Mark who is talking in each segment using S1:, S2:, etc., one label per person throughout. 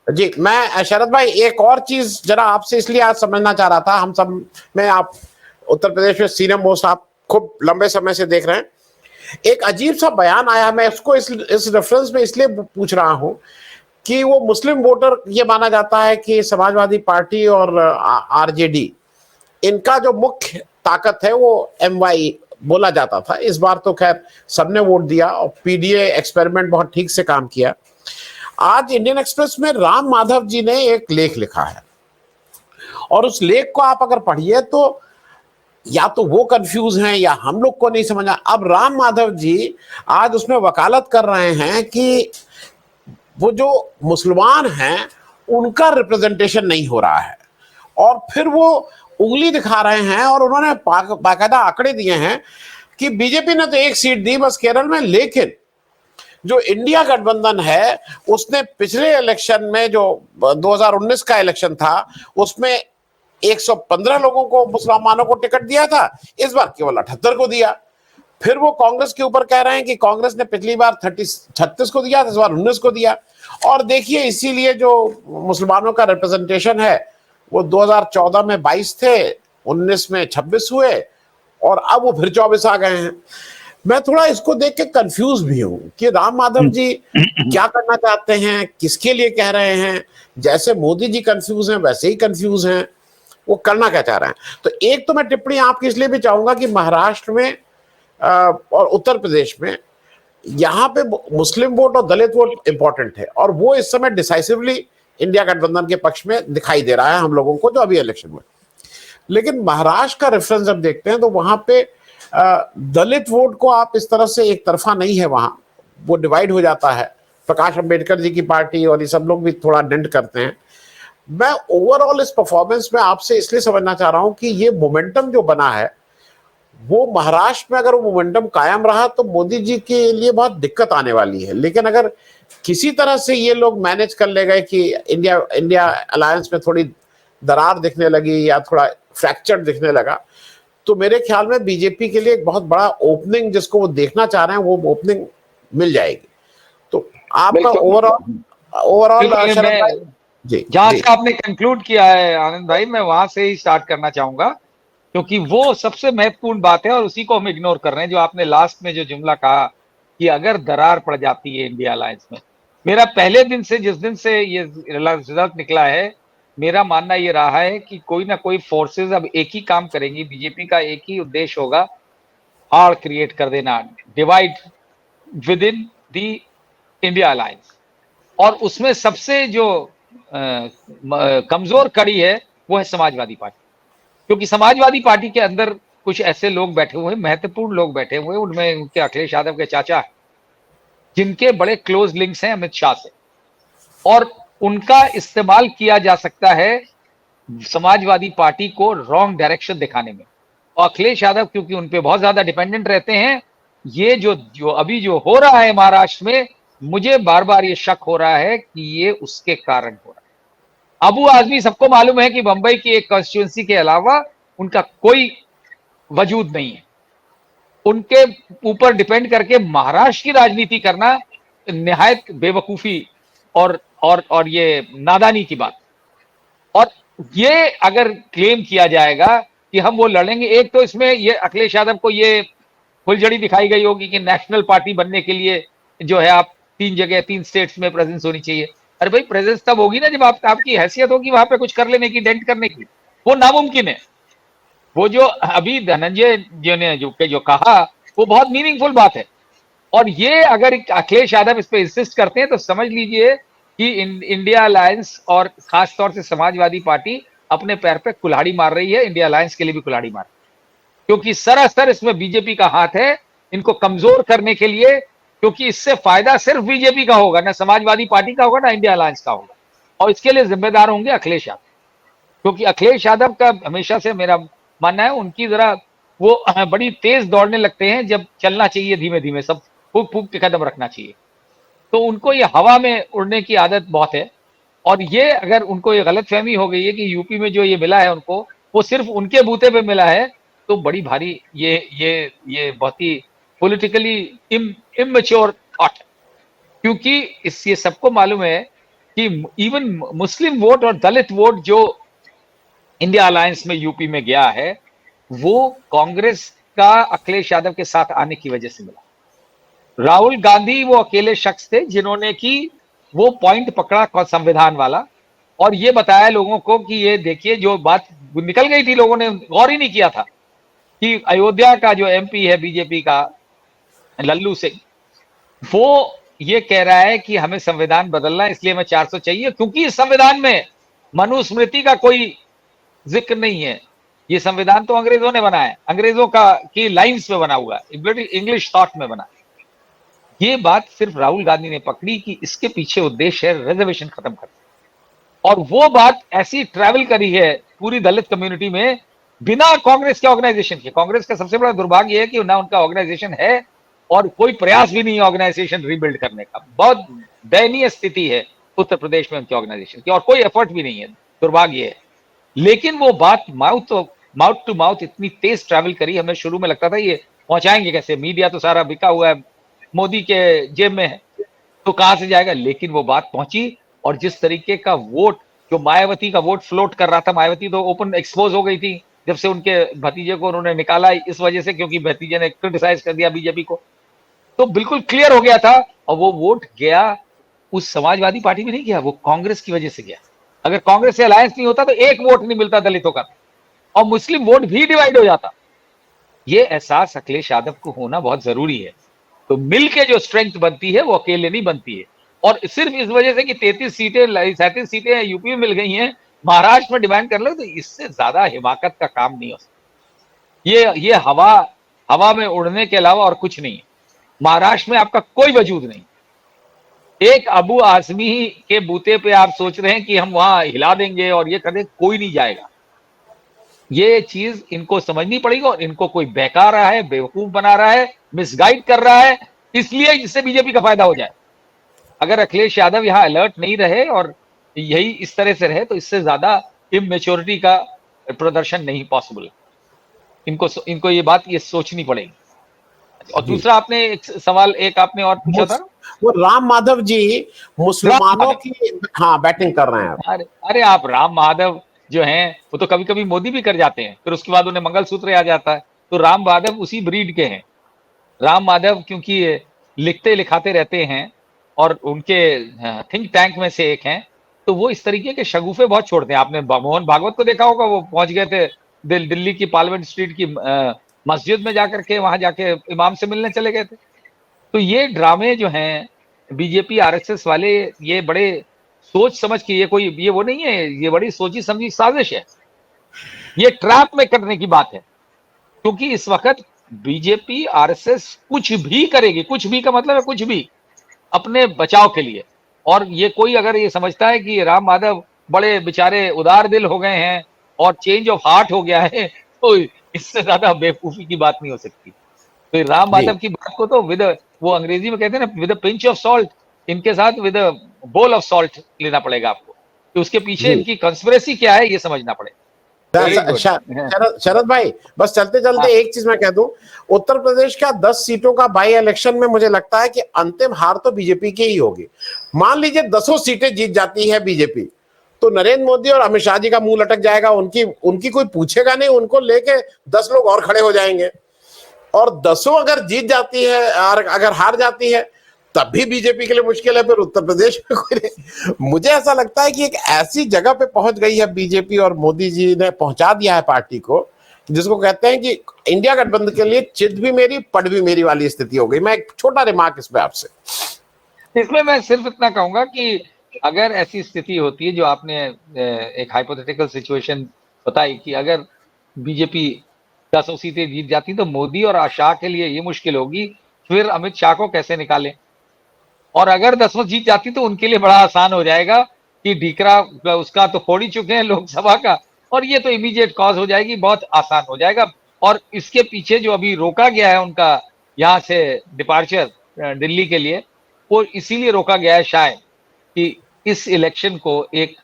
S1: जी, मैं शरद भाई एक और चीज जरा आपसे इसलिए आज समझना चाह रहा था। हम सब में आप उत्तर प्रदेश में सीनियर मोस्ट, आप खूब लंबे समय से देख रहे हैं। एक अजीब सा बयान आया, मैं इसको इस रेफरेंस में इसलिए पूछ रहा हूं कि वो मुस्लिम वोटर, ये माना जाता है कि समाजवादी पार्टी और आरजेडी, इनका जो मुख्य ताकत है वो एमवाई बोला जाता था। इस बार तो खैर सबने वोट दिया और पीडीए एक्सपेरिमेंट बहुत ठीक से काम किया। आज इंडियन एक्सप्रेस में राम माधव जी ने एक लेख लिखा है और उस लेख को आप अगर पढ़िए तो या तो वो कंफ्यूज हैं या हम लोग को नहीं समझा। अब राम माधव जी आज उसमें वकालत कर रहे हैं कि वो जो मुसलमान हैं उनका रिप्रेजेंटेशन नहीं हो रहा है, और फिर वो उंगली दिखा रहे हैं और उन्होंने बाकायदा आंकड़े दिए हैं कि बीजेपी ने तो एक सीट दी बस केरल में, लेकिन जो इंडिया गठबंधन है उसने पिछले इलेक्शन में, जो 2019 का इलेक्शन था, उसमें 115 लोगों को, मुसलमानों को टिकट दिया था, इस बार केवल 78 को दिया। फिर वो कांग्रेस के ऊपर कह रहे हैं कि कांग्रेस ने पिछली बार 36 को दिया, इस बार 19 को दिया। और देखिए, इसीलिए जो मुसलमानों का रिप्रेजेंटेशन है वो 2014 में 22 थे, 19 में 26 हुए और अब वो फिर 24 आ गए हैं। मैं थोड़ा इसको देख के कंफ्यूज भी हूं कि राम माधव जी क्या करना चाहते हैं, किसके लिए कह रहे हैं। जैसे मोदी जी कंफ्यूज हैं वैसे ही कंफ्यूज हैं, वो करना क्या चाह रहे हैं। तो एक तो मैं टिप्पणी आपकी इसलिए भी चाहूंगा कि महाराष्ट्र में और उत्तर प्रदेश में, यहाँ पे मुस्लिम वोट और दलित वोट इंपॉर्टेंट है और वो इस समय डिसाइसिवली इंडिया गठबंधन के पक्ष में दिखाई दे रहा है हम लोगों को जो अभी इलेक्शन में। लेकिन महाराष्ट्र का रेफरेंस जब देखते हैं तो वहां पे दलित वोट को आप इस तरह से एक तरफा नहीं है, वहां वो डिवाइड हो जाता है। प्रकाश अंबेडकर जी की पार्टी और ये सब लोग भी थोड़ा डेंट करते हैं। मैं ओवरऑल इस परफॉर्मेंस में आपसे इसलिए समझना चाह रहा हूं कि ये मोमेंटम जो बना है वो महाराष्ट्र में, अगर वो मोमेंटम कायम रहा तो मोदी जी के लिए बहुत दिक्कत आने वाली है। लेकिन अगर किसी तरह से ये लोग मैनेज कर ले गए कि इंडिया इंडिया अलायंस में थोड़ी दरार दिखने लगी या थोड़ा फ्रैक्चर दिखने लगा, तो मेरे ख्याल में बीजेपी के लिए एक बहुत बड़ा ओपनिंग, जिसको वो देखना चाह रहे हैं, वो ओपनिंग मिल जाएगी। तो आपका ओवरऑल शरद भाई। जी
S2: जहां
S1: जी
S2: से आपने कंक्लूड किया है आनंद भाई, मैं वहां से ही स्टार्ट करना चाहूंगा, क्योंकि वो सबसे महत्वपूर्ण बात है और उसी को हम इग्नोर कर रहे हैं। जो आपने लास्ट में जो जुमला कहा कि अगर दरार पड़ जाती है इंडिया अलायंस में, मेरा पहले दिन से, जिस दिन से ये रिजल्ट निकला है, मेरा मानना ये रहा है कि कोई ना कोई फोर्सेस अब एक ही काम करेंगी। बीजेपी का एक ही उद्देश्य होगा, हाड़ क्रिएट कर देना, divide with in the India alliance. और उसमें सबसे जो कमजोर कड़ी है वो है समाजवादी पार्टी, क्योंकि समाजवादी पार्टी के अंदर कुछ ऐसे लोग बैठे हुए हैं, महत्वपूर्ण लोग बैठे हुए हैं, उनमें उनके अखिलेश यादव के चाचा, जिनके बड़े क्लोज लिंक्स हैं अमित शाह से, और उनका इस्तेमाल किया जा सकता है समाजवादी पार्टी को रॉन्ग डायरेक्शन दिखाने में। और अखिलेश यादव क्योंकि उनपे बहुत ज्यादा डिपेंडेंट रहते हैं, ये जो जो अभी जो हो रहा है महाराष्ट्र में, मुझे बार बार ये शक हो रहा है कि ये उसके कारण हो रहा है। अब वो आदमी, सबको मालूम है कि बंबई की एक कॉन्स्टिट्यूंसी के अलावा उनका कोई वजूद नहीं है। उनके ऊपर डिपेंड करके महाराष्ट्र की राजनीति करना निहायत बेवकूफी और ये नादानी की बात। और ये अगर क्लेम किया जाएगा कि हम वो लड़ेंगे, एक तो इसमें ये अखिलेश यादव को ये फुलझड़ी दिखाई गई होगी कि नेशनल पार्टी बनने के लिए जो है आप 3 स्टेट्स में प्रेजेंस होनी चाहिए। अरे भाई, प्रेजेंस तब होगी ना जब आपकी हैसियत होगी वहां पे कुछ कर लेने की, डेंट करने की। वो नामुमकिन है। वो जो अभी धनंजय जी ने जो कहा, वो बहुत मीनिंगफुल बात है। और ये अगर अखिलेश यादव इस पे इंसिस्ट करते हैं तो समझ लीजिए कि इंडिया अलायंस और खासतौर से समाजवादी पार्टी अपने पैर पे कुल्हाड़ी मार रही है, इंडिया अलायंस के लिए भी कुल्हाड़ी मार रही है, क्योंकि सरासर इसमें बीजेपी का हाथ है इनको कमजोर करने के लिए। क्योंकि इससे फायदा सिर्फ बीजेपी का होगा, ना समाजवादी पार्टी का होगा, ना इंडिया अलायंस का होगा। और इसके लिए जिम्मेदार होंगे अखिलेश यादव, क्योंकि अखिलेश यादव का हमेशा से मेरा मानना है, उनकी जरा वो बड़ी तेज दौड़ने लगते हैं जब चलना चाहिए धीमे धीमे, सब फूक फूक के कदम रखना चाहिए। तो उनको ये हवा में उड़ने की आदत बहुत है। और ये अगर उनको ये गलत फहमी हो गई है कि यूपी में जो ये मिला है उनको, वो सिर्फ उनके बूते पे मिला है, तो बड़ी भारी ये बहुत ही पॉलिटिकली इमेच्योर थॉट है। क्योंकि इस ये सबको मालूम है कि इवन मुस्लिम वोट और दलित वोट जो इंडिया अलायंस में यूपी में गया है, वो कांग्रेस का अखिलेश यादव के साथ आने की वजह से मिला। राहुल गांधी वो अकेले शख्स थे जिन्होंने कि वो पॉइंट पकड़ा संविधान वाला, और ये बताया लोगों को कि ये देखिए जो बात निकल गई थी, लोगों ने गौर ही नहीं किया था कि अयोध्या का जो एमपी है बीजेपी का लल्लू सिंह, वो ये कह रहा है कि हमें संविधान बदलना है, इसलिए हमें 400 चाहिए, क्योंकि इस संविधान में मनुस्मृति का कोई जिक्र नहीं है। ये संविधान तो अंग्रेजों ने बनाया है, अंग्रेजों का की लाइंस में बना हुआ है, इंग्लिश थॉट में बना। ये बात सिर्फ राहुल गांधी ने पकड़ी कि इसके पीछे उद्देश्य है रिजर्वेशन खत्म करना, और वो बात ऐसी ट्रैवल करी है पूरी दलित कम्युनिटी में बिना कांग्रेस के ऑर्गेनाइजेशन के। कांग्रेस का सबसे बड़ा दुर्भाग्य है कि ना उनका ऑर्गेनाइजेशन है और कोई प्रयास भी नहीं है ऑर्गेनाइजेशन रीबिल्ड करने का। बहुत दयनीय स्थिति है उत्तर प्रदेश में उनके ऑर्गेनाइजेशन की, और कोई एफर्ट भी नहीं है, दुर्भाग्य है। लेकिन वो बात माउथ टू माउथ इतनी तेज ट्रैवल करी, हमें शुरू में लगता था ये पहुंचाएंगे कैसे, मीडिया तो सारा बिका हुआ है, मोदी के जेब में है, तो कहां से जाएगा। लेकिन वो बात पहुंची, और जिस तरीके का वोट जो मायावती का वोट फ्लोट कर रहा था, मायावती तो ओपन एक्सपोज हो गई थी जब से उनके भतीजे को उन्होंने निकाला इस वजह से, क्योंकि भतीजे ने क्रिटिसाइज कर दिया बीजेपी को, तो बिल्कुल क्लियर हो गया था। और वो वोट गया उस समाजवादी पार्टी में नहीं गया, वो कांग्रेस की वजह से गया। अगर कांग्रेस से अलायंस नहीं होता तो एक वोट नहीं मिलता दलितों का, और मुस्लिम वोट भी डिवाइड हो जाता। ये एहसास अखिलेश यादव को होना बहुत जरूरी है। तो मिल के जो स्ट्रेंथ बनती है वो अकेले नहीं बनती है। और सिर्फ इस वजह से कि 33 सीटें 37 सीटें यूपी में मिल गई हैं, महाराष्ट्र में डिमांड कर लो, तो इससे ज्यादा हिमाकत का काम नहीं हो सकता। ये हवा हवा में उड़ने के अलावा और कुछ नहीं है। महाराष्ट्र में आपका कोई वजूद नहीं। एक अबू आजमी के बूते पे आप सोच रहे हैं कि हम वहां हिला देंगे और ये कर देंगे, कोई नहीं जाएगा। ये चीज इनको समझनी पड़ेगी, और इनको कोई बहका रहा है, बेवकूफ बना रहा है, मिसगाइड कर रहा है, इसलिए इससे बीजेपी का फायदा हो जाए। अगर अखिलेश यादव यहाँ अलर्ट नहीं रहे और यही इस तरह से रहे, तो इससे ज्यादा इमेच्योरिटी का प्रदर्शन नहीं पॉसिबल। इनको ये सोचनी पड़ेगी। और दूसरा आपने एक सवाल एक आपने और पूछा था,
S1: वो राम माधव जी मुसलमानों की हाँ बैटिंग कर रहे हैं।
S2: अरे आप राम माधव जो हैं वो तो कभी कभी मोदी भी कर जाते हैं, फिर उसके बाद उन्हें मंगलसूत्र आ जाता है। तो राम माधव उसी ब्रीड के हैं। राम माधव क्योंकि लिखते लिखाते रहते हैं और उनके थिंक टैंक में से एक हैं, तो वो इस तरीके के शगुफे बहुत छोड़ते हैं। आपने मोहन भागवत को देखा होगा, वो पहुंच गए थे दिल्ली की पार्लियामेंट स्ट्रीट की मस्जिद में जाकर के, वहां जाके इमाम से मिलने चले गए थे। तो ये ड्रामे जो हैं बीजेपी आरएसएस वाले, ये बड़े सोच समझ के, ये वो नहीं है, ये बड़ी सोची समझी साजिश है। ये ट्रैप में करने की बात है, क्योंकि इस वक्त बीजेपी आरएसएस कुछ भी करेगी, कुछ भी का मतलब है कुछ भी, अपने बचाव के लिए। और ये कोई अगर ये समझता है कि राम माधव बड़े बेचारे उदार दिल हो गए हैं और चेंज ऑफ हार्ट हो गया है, तो इससे ज्यादा बेवकूफी की बात नहीं हो सकती। तो राम माधव की बात को तो वो अंग्रेजी में कहते हैं ना, with a pinch of salt, इनके साथ with a bowl of salt लेना पड़ेगा आपको, कि उसके पीछे इनकी कंस्पिरेसी क्या है ये समझना पड़ेगा।
S1: शरद भाई, बस चलते चलते एक चीज मैं कह दूं, उत्तर प्रदेश का 10 सीटों का बाई इलेक्शन में मुझे लगता है कि अंतिम हार तो बीजेपी की ही होगी। मान लीजिए 10 सीटें जीत जाती है बीजेपी, तो नरेंद्र मोदी और अमित शाह जी का मुंह लटक जाएगा, उनकी कोई पूछेगा नहीं, उनको लेके 10 लोग और खड़े हो जाएंगे। और 10 अगर जीत जाती है और अगर हार जाती है तब भी बीजेपी के लिए मुश्किल है, फिर उत्तर प्रदेश में कोई नहीं। मुझे ऐसा लगता है कि एक ऐसी जगह पे पहुंच गई है बीजेपी, और मोदी जी ने पहुंचा दिया है पार्टी को, जिसको कहते हैं कि इंडिया गठबंधन के लिए चित भी मेरी पट भी मेरी वाली स्थिति हो गई। मैं एक छोटा रिमार्क इसमें आपसे,
S2: इसमें मैं सिर्फ इतना कहूंगा कि अगर ऐसी स्थिति होती है जो आपने एक हाइपोथेटिकल सिचुएशन बताई, कि अगर बीजेपी 10 सीटें जीत जाती तो मोदी और शाह के लिए ये मुश्किल होगी फिर अमित शाह को कैसे निकालें। और अगर 10 जीत जाती तो उनके लिए बड़ा आसान हो जाएगा कि ढीकरा उसका तो फोड़ ही चुके हैं लोकसभा का, और ये तो इमीडिएट कॉज हो जाएगी, बहुत आसान हो जाएगा। और इसके पीछे जो अभी रोका गया है उनका यहाँ से डिपार्चर दिल्ली के लिए, वो इसीलिए रोका गया है शायद कि इस इलेक्शन को एक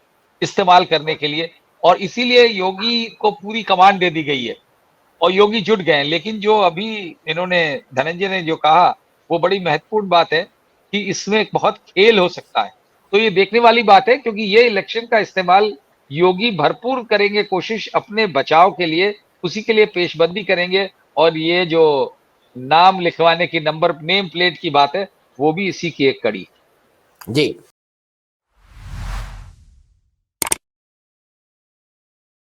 S2: इस्तेमाल करने के लिए, और इसीलिए योगी को पूरी कमांड दे दी गई है और योगी जुट गए हैं। लेकिन जो अभी इन्होंने धनंजय ने जो कहा वो बड़ी महत्वपूर्ण बात है कि इसमें बहुत खेल हो सकता है। तो ये देखने वाली बात है, क्योंकि ये इलेक्शन का इस्तेमाल योगी भरपूर करेंगे, कोशिश अपने बचाव के लिए, उसी के लिए पेशबंदी करेंगे। और ये जो नाम लिखवाने की, नंबर नेम प्लेट की बात है, वो भी इसी की एक कड़ी।
S1: जी।